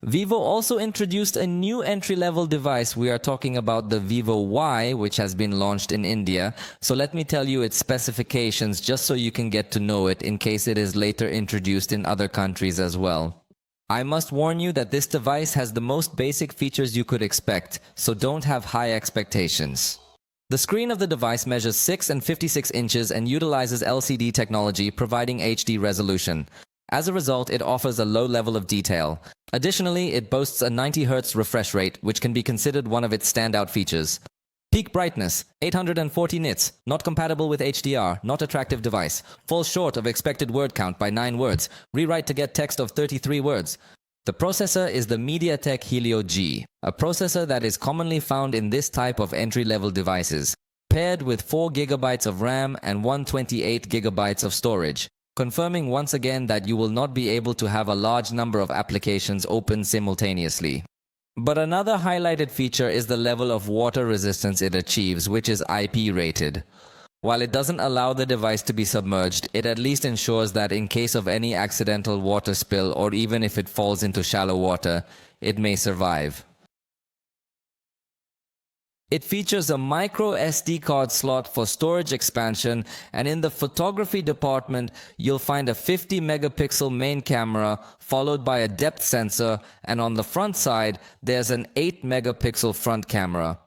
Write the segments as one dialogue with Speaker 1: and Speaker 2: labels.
Speaker 1: Vivo also introduced a new entry-level device. We are talking about the Vivo Y, which has been launched in India. So let me tell you its specifications just so you can get to know it in case it is later introduced in other countries as well. I must warn you that this device has the most basic features you could expect, so don't have high expectations. The screen of the device measures 6 and 56 inches and utilizes LCD technology, providing HD resolution. As a result, it offers a low level of detail. Additionally, it boasts a 90 Hz refresh rate, which can be considered one of its standout features. Peak brightness, 840 nits, not compatible with HDR, not attractive device. Falls short of expected word count by 9 words. Rewrite to get text of 33 words. The processor is the MediaTek Helio G, a processor that is commonly found in this type of entry-level devices, paired with 4 GB of RAM and 128 GB of storage, confirming once again that you will not be able to have a large number of applications open simultaneously. But another highlighted feature is the level of water resistance it achieves, which is IP rated. While it doesn't allow the device to be submerged, it at least ensures that in case of any accidental water spill or even if it falls into shallow water, it may survive. It features a micro SD card slot for storage expansion, and in the photography department, you'll find a 50 megapixel main camera followed by a depth sensor, and on the front side, there's an 8 megapixel front camera.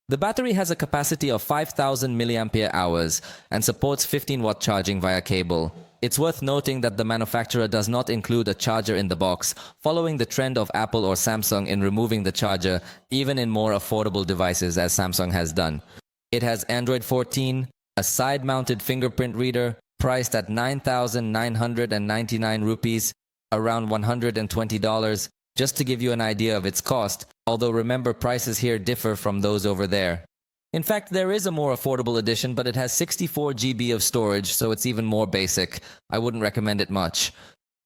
Speaker 1: The battery has a capacity of 5000 mAh and supports 15-watt charging via cable. It's worth noting that the manufacturer does not include a charger in the box, following the trend of Apple or Samsung in removing the charger, even in more affordable devices as Samsung has done. It has Android 14, a side-mounted fingerprint reader, priced at 9,999 rupees, around $120, just to give you an idea of its cost, although remember prices here differ from those over there. In fact, there is a more affordable edition, but it has 64 GB of storage, so it's even more basic. I wouldn't recommend it much.